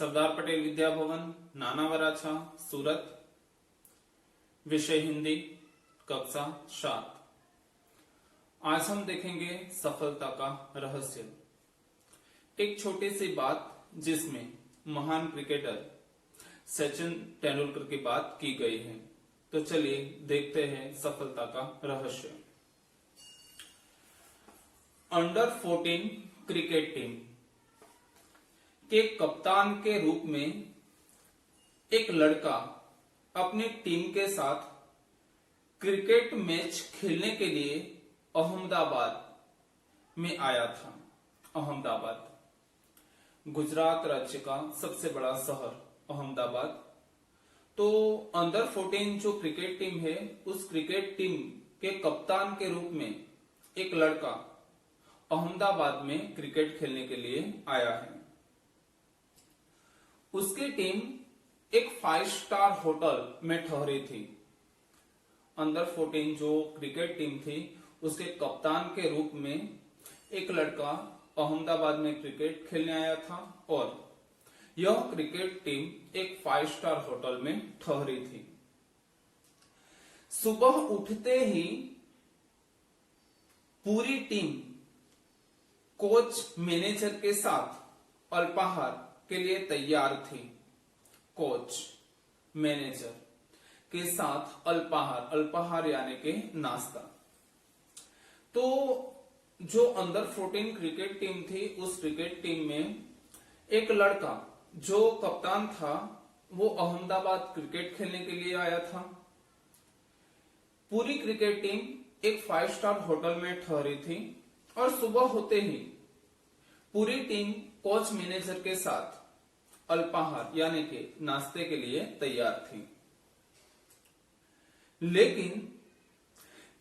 सरदार पटेल विद्या भवन, नाना वराछा, सूरत। विषय हिंदी, कक्षा 7। आज हम देखेंगे सफलता का रहस्य। एक छोटी सी बात जिसमें महान क्रिकेटर सचिन तेंदुलकर की बात की गई है। तो चलिए देखते हैं सफलता का रहस्य। अंडर 14 क्रिकेट टीम के कप्तान के रूप में एक लड़का अपनी टीम के साथ क्रिकेट मैच खेलने के लिए अहमदाबाद में आया था। अहमदाबाद गुजरात राज्य का सबसे बड़ा शहर अहमदाबाद। तो अंडर 14 जो क्रिकेट टीम है, उस क्रिकेट टीम के कप्तान के रूप में एक लड़का अहमदाबाद में क्रिकेट खेलने के लिए आया है। उसकी टीम एक 5 स्टार होटल में ठहरी थी। अंडर 14 जो क्रिकेट टीम थी, उसके कप्तान के रूप में एक लड़का अहमदाबाद में क्रिकेट खेलने आया था और यह क्रिकेट टीम एक 5 स्टार होटल में ठहरी थी। सुबह उठते ही पूरी टीम कोच मैनेजर के साथ अल्पाहार के लिए तैयार थी। कोच मैनेजर के साथ अल्पाहार यानी के नाश्ता। तो जो अंडर 14 क्रिकेट टीम थी, उस क्रिकेट टीम में एक लड़का जो कप्तान था, वो अहमदाबाद क्रिकेट खेलने के लिए आया था। पूरी क्रिकेट टीम एक 5 स्टार होटल में ठहरी थी और सुबह होते ही पूरी टीम कोच मैनेजर के साथ अल्पाहार यानी कि नाश्ते के लिए तैयार थी। लेकिन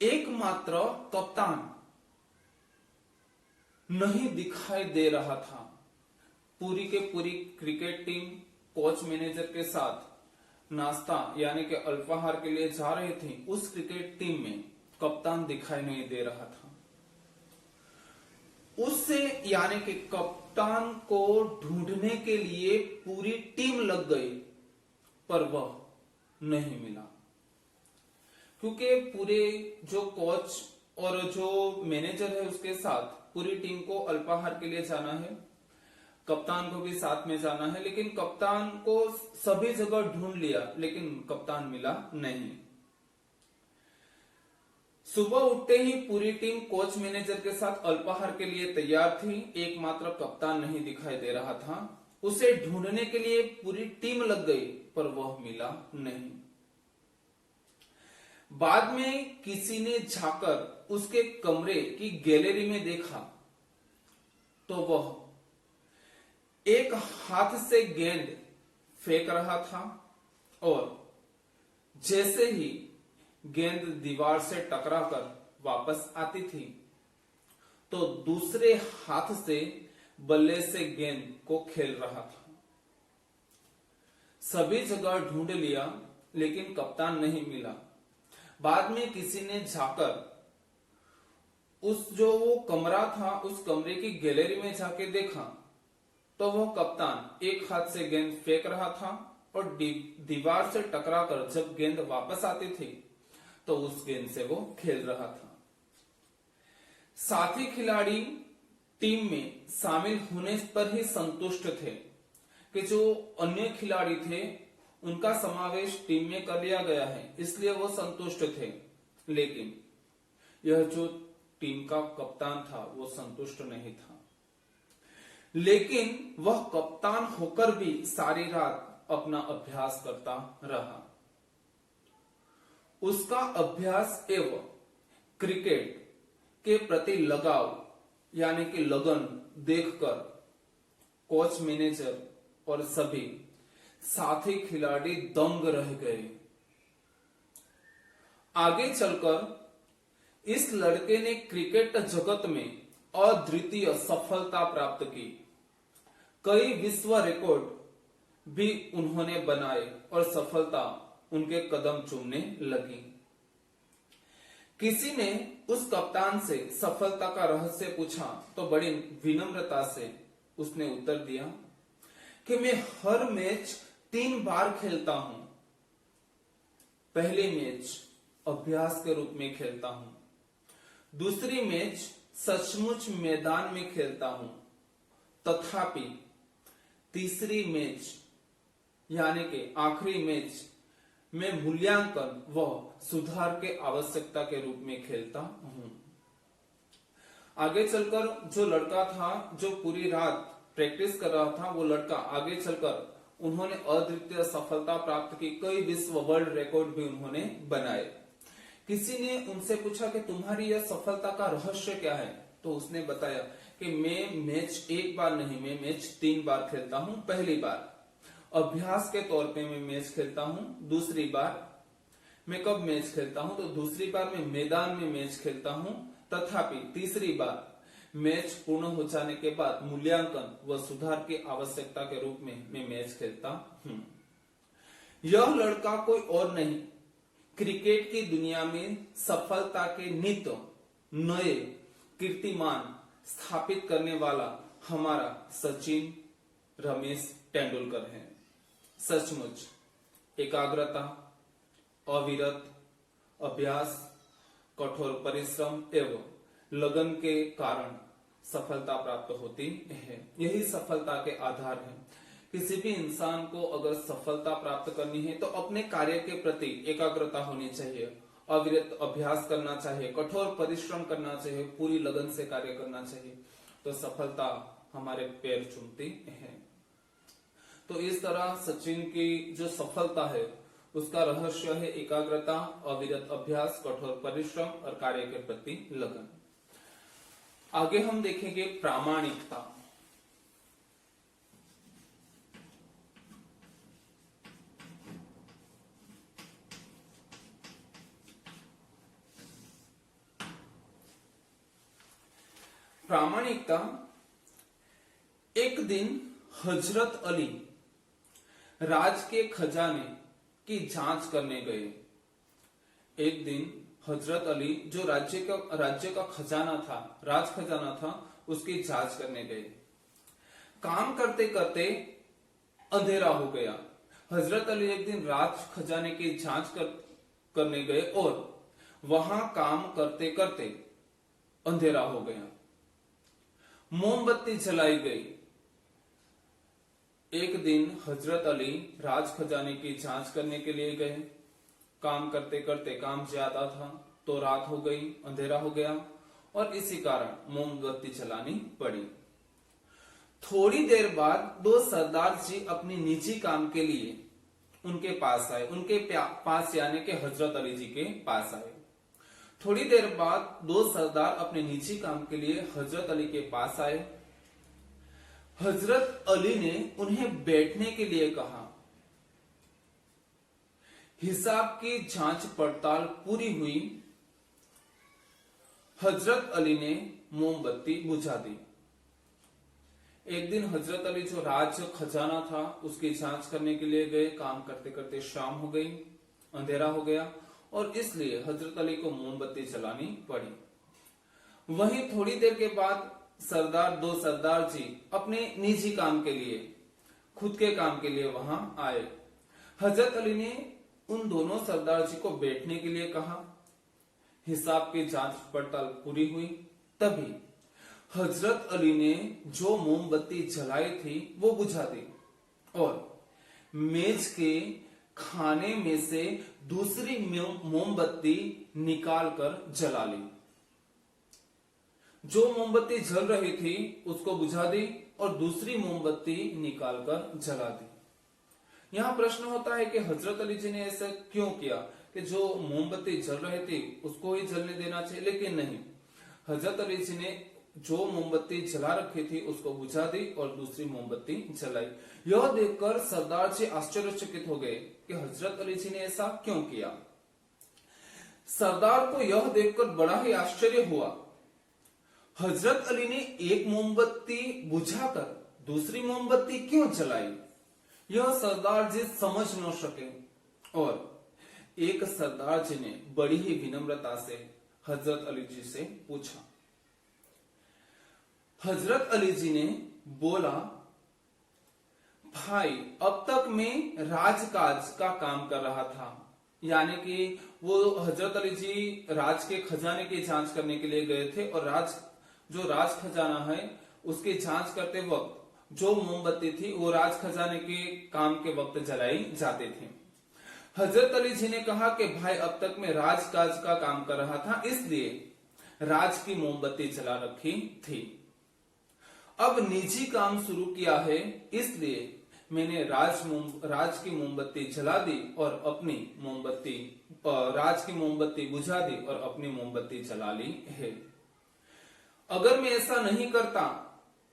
एकमात्र कप्तान नहीं दिखाई दे रहा था। पूरी के पूरी क्रिकेट टीम कोच मैनेजर के साथ नाश्ता यानी कि अल्पाहार के लिए जा रही थी। उस क्रिकेट टीम में कप्तान दिखाई नहीं दे रहा था। उससे यानी कि कप्तान को ढूंढने के लिए पूरी टीम लग गई, पर वह नहीं मिला। क्योंकि पूरे जो कोच और जो मैनेजर है, उसके साथ पूरी टीम को अल्पाहार के लिए जाना है, कप्तान को भी साथ में जाना है। लेकिन कप्तान को सभी जगह ढूंढ लिया, लेकिन कप्तान मिला नहीं। सुबह उठते ही पूरी टीम कोच मैनेजर के साथ अल्पाहार के लिए तैयार थी। एकमात्र कप्तान नहीं दिखाई दे रहा था। उसे ढूंढने के लिए पूरी टीम लग गई, पर वह मिला नहीं। बाद में किसी ने जाकर उसके कमरे की गैलरी में देखा तो वह एक हाथ से गेंद फेंक रहा था और जैसे ही गेंद दीवार से टकराकर वापस आती थी, तो दूसरे हाथ से बल्ले से गेंद को खेल रहा था। सभी जगह ढूंढ लिया, लेकिन कप्तान नहीं मिला। बाद में किसी ने जाकर उस जो वो कमरा था, उस कमरे की गैलरी में जाके देखा तो वह कप्तान एक हाथ से गेंद फेंक रहा था और दीवार से टकराकर जब गेंद वापस आती थी तो उस गेंद से वो खेल रहा था। साथी खिलाड़ी टीम में शामिल होने पर ही संतुष्ट थे कि जो अन्य खिलाड़ी थे उनका समावेश टीम में कर लिया गया है, इसलिए वो संतुष्ट थे। लेकिन यह जो टीम का कप्तान था, वो संतुष्ट नहीं था। लेकिन वह कप्तान होकर भी सारी रात अपना अभ्यास करता रहा। उसका अभ्यास एवं क्रिकेट के प्रति लगाव यानी कि लगन देखकर कोच मैनेजर और सभी साथी खिलाड़ी दंग रह गए। आगे चलकर इस लड़के ने क्रिकेट जगत में अद्वितीय सफलता प्राप्त की। कई विश्व रिकॉर्ड भी उन्होंने बनाए और सफलता उनके कदम चूमने लगी। किसी ने उस कप्तान से सफलता का रहस्य पूछा तो बड़ी विनम्रता से उसने उत्तर दिया कि मैं हर मैच 3 बार खेलता हूं। पहली मैच अभ्यास के रूप में खेलता हूं, दूसरी मैच सचमुच मैदान में खेलता हूं, तथापि तीसरी मैच यानी कि आखिरी मैच में मूल्यांकन व सुधार के आवश्यकता के रूप में खेलता हूं। आगे चलकर जो लड़का था जो पूरी रात प्रैक्टिस कर रहा था, वो लड़का आगे चलकर उन्होंने अद्वितीय सफलता प्राप्त की, कई विश्व वर्ल्ड रिकॉर्ड भी उन्होंने बनाए। किसी ने उनसे पूछा कि तुम्हारी यह सफलता का रहस्य क्या है, तो उसने बताया कि मैं मैच 1 बार नहीं, मैं मैच 3 बार खेलता हूं। पहली बार अभ्यास के तौर पे मैं मैच खेलता हूं, दूसरी बार मैं कब मैच खेलता हूं, तो दूसरी बार मैं मैदान में मैच खेलता हूं, तथापि तीसरी बार मैच पूर्ण हो जाने के बाद मूल्यांकन व सुधार की आवश्यकता के रूप में मैं मैच खेलता हूं। यह लड़का कोई और नहीं, क्रिकेट की दुनिया में सफलता के नित नए कीर्तिमान स्थापित करने वाला हमारा सचिन रमेश तेंदुलकर है। सचमुच एकाग्रता, अविरत अभ्यास, कठोर परिश्रम एवं लगन के कारण सफलता प्राप्त होती है। यही सफलता के आधार है। किसी भी इंसान को अगर सफलता प्राप्त करनी है तो अपने कार्य के प्रति एकाग्रता होनी चाहिए, अविरत अभ्यास करना चाहिए, कठोर परिश्रम करना चाहिए, पूरी लगन से कार्य करना चाहिए, तो सफलता हमारे पैर चूमती है। तो इस तरह सचिन की जो सफलता है उसका रहस्य है एकाग्रता, अविरत अभ्यास, कठोर परिश्रम और कार्य के प्रति लगन। आगे हम देखेंगे प्रामाणिकता। प्रामाणिकता। एक दिन हजरत अली राज के खजाने की जांच करने गए। एक दिन हजरत अली जो राज्य का खजाना था, राज खजाना था, उसकी जांच करने गए। काम करते करते अंधेरा हो गया। हजरत अली एक दिन राज खजाने की जांच करने गए और वहां काम करते करते अंधेरा हो गया। मोमबत्ती जलाई गई। एक दिन हजरत अली राज खजाने की जांच करने के लिए गए। काम करते करते काम ज्यादा था तो रात हो गई, अंधेरा हो गया और इसी कारण मोमबत्ती जलानी पड़ी। थोड़ी देर बाद 2 सरदार जी अपनी निजी काम के लिए उनके पास आए, उनके पास यानी कि हजरत अली जी के पास आए। थोड़ी देर बाद 2 सरदार अपने निजी काम के लिए हजरत अली के पास आए। हजरत अली ने उन्हें बैठने के लिए कहा। हिसाब की जांच पड़ताल पूरी हुई। हजरत अली ने मोमबत्ती बुझा दी। एक दिन हजरत अली जो राज खजाना था उसकी जांच करने के लिए गए। काम करते करते शाम हो गई, अंधेरा हो गया और इसलिए हजरत अली को मोमबत्ती जलानी पड़ी। वहीं थोड़ी देर के बाद 2 सरदार जी अपने निजी काम के लिए, खुद के काम के लिए वहां आए। हजरत अली ने उन दोनों सरदार जी को बैठने के लिए कहा। हिसाब की जांच पड़ताल पूरी हुई। तभी हजरत अली ने जो मोमबत्ती जलाई थी वो बुझा दी और मेज के खाने में से दूसरी मोमबत्ती निकालकर जला ली। जो मोमबत्ती जल रही थी उसको बुझा दी और दूसरी मोमबत्ती निकालकर जला दी। यहां प्रश्न होता है कि हजरत अली जी ने ऐसा क्यों किया कि जो मोमबत्ती जल रही थी उसको ही जलने देना चाहिए, लेकिन नहीं, हजरत अली जी ने जो मोमबत्ती जला रखी थी उसको बुझा दी और दूसरी मोमबत्ती जलाई। यह देखकर सरदार जी आश्चर्यचकित हो गए कि हजरत अली जी ने ऐसा क्यों किया। सरदार को यह देखकर बड़ा ही आश्चर्य हुआ। हजरत अली ने एक मोमबत्ती बुझाकर दूसरी मोमबत्ती क्यों जलाई, यह सरदार जी समझ न सके और एक सरदार जी ने बड़ी ही विनम्रता से हजरत अली जी से पूछा। हजरत अली जी ने बोला, भाई अब तक मैं राजकाज का काम कर रहा था, यानी कि वो हजरत अली जी राज के खजाने की जांच करने के लिए गए थे और जो राज खजाना है उसकी जांच करते वक्त जो मोमबत्ती थी वो राज खजाने के काम के वक्त जलाई जाते थे। हजरत अली जी ने कहा कि भाई अब तक मैं राजकाज का काम कर रहा था, इसलिए राज की मोमबत्ती जला रखी थी। अब निजी काम शुरू किया है, इसलिए मैंने राज की मोमबत्ती जला दी और अपनी मोमबत्ती राज की मोमबत्ती बुझा दी और अपनी मोमबत्ती जला ली है। अगर मैं ऐसा नहीं करता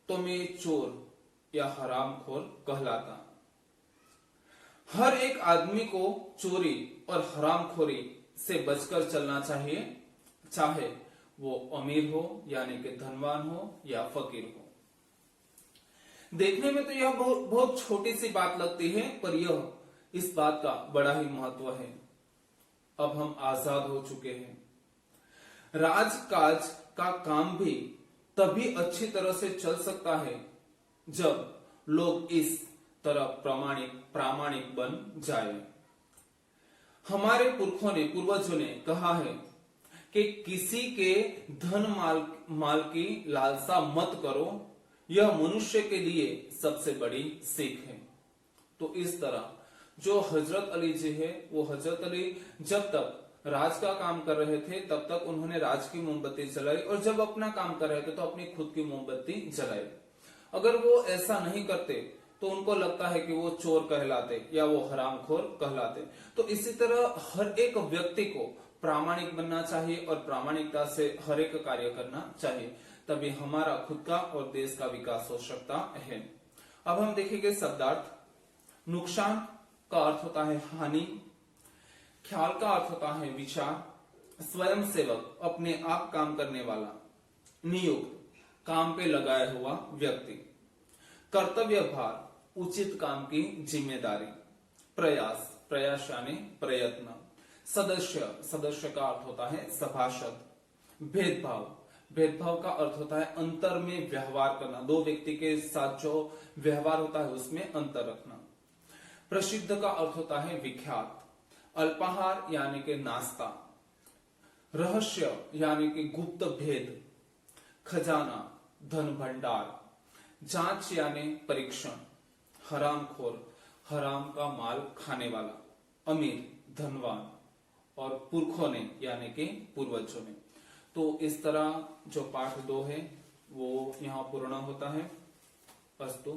तो मैं चोर या हरामखोर कहलाता। हर एक आदमी को चोरी और हरामखोरी से बचकर चलना चाहिए, चाहे वो अमीर हो यानी कि धनवान हो या फकीर हो। देखने में तो यह बहुत छोटी सी बात लगती है, पर यह इस बात का बड़ा ही महत्व है। अब हम आजाद हो चुके हैं। राजकाज का काम भी तभी अच्छी तरह से चल सकता है जब लोग इस तरह प्रामाणिक बन जाए। हमारे पूर्वजों ने कहा है कि किसी के धन माल की लालसा मत करो, यह मनुष्य के लिए सबसे बड़ी सीख है। तो इस तरह जो हजरत अली जी है, वो हजरत अली जब तक राज का काम कर रहे थे तब तक उन्होंने राज की मोमबत्ती जलाई और जब अपना काम कर रहे थे तो अपनी खुद की मोमबत्ती जलाई। अगर वो ऐसा नहीं करते तो उनको लगता है कि वो चोर कहलाते या वो हरामखोर कहलाते। तो इसी तरह हर एक व्यक्ति को प्रामाणिक बनना चाहिए और प्रामाणिकता से हर एक कार्य करना चाहिए, तभी हमारा खुद का और देश का विकास हो सकता है। अब हम देखेंगे शब्दार्थ। नुकसान का अर्थ होता है हानि, ख्याल का अर्थ होता है विचार, स्वयंसेवक अपने आप काम करने वाला, नियुक्त काम पे लगाया हुआ व्यक्ति, कर्तव्य भार उचित काम की जिम्मेदारी, प्रयास यानी प्रयत्न, सदस्य का अर्थ होता है सभासद, भेदभाव का अर्थ होता है अंतर में व्यवहार करना, दो व्यक्ति के साथ जो व्यवहार होता है उसमें अंतर रखना। प्रसिद्ध का अर्थ होता है विख्यात, अल्पाहार यानी कि नाश्ता, रहस्य यानी कि गुप्त भेद, खजाना धन भंडार, जांच यानी परीक्षण, हरामखोर हराम का माल खाने वाला, अमीर धनवान, और पुरखों ने यानी कि पूर्वजों ने। तो इस तरह जो पाठ 2 है वो यहाँ पूर्ण होता है। अस्तु।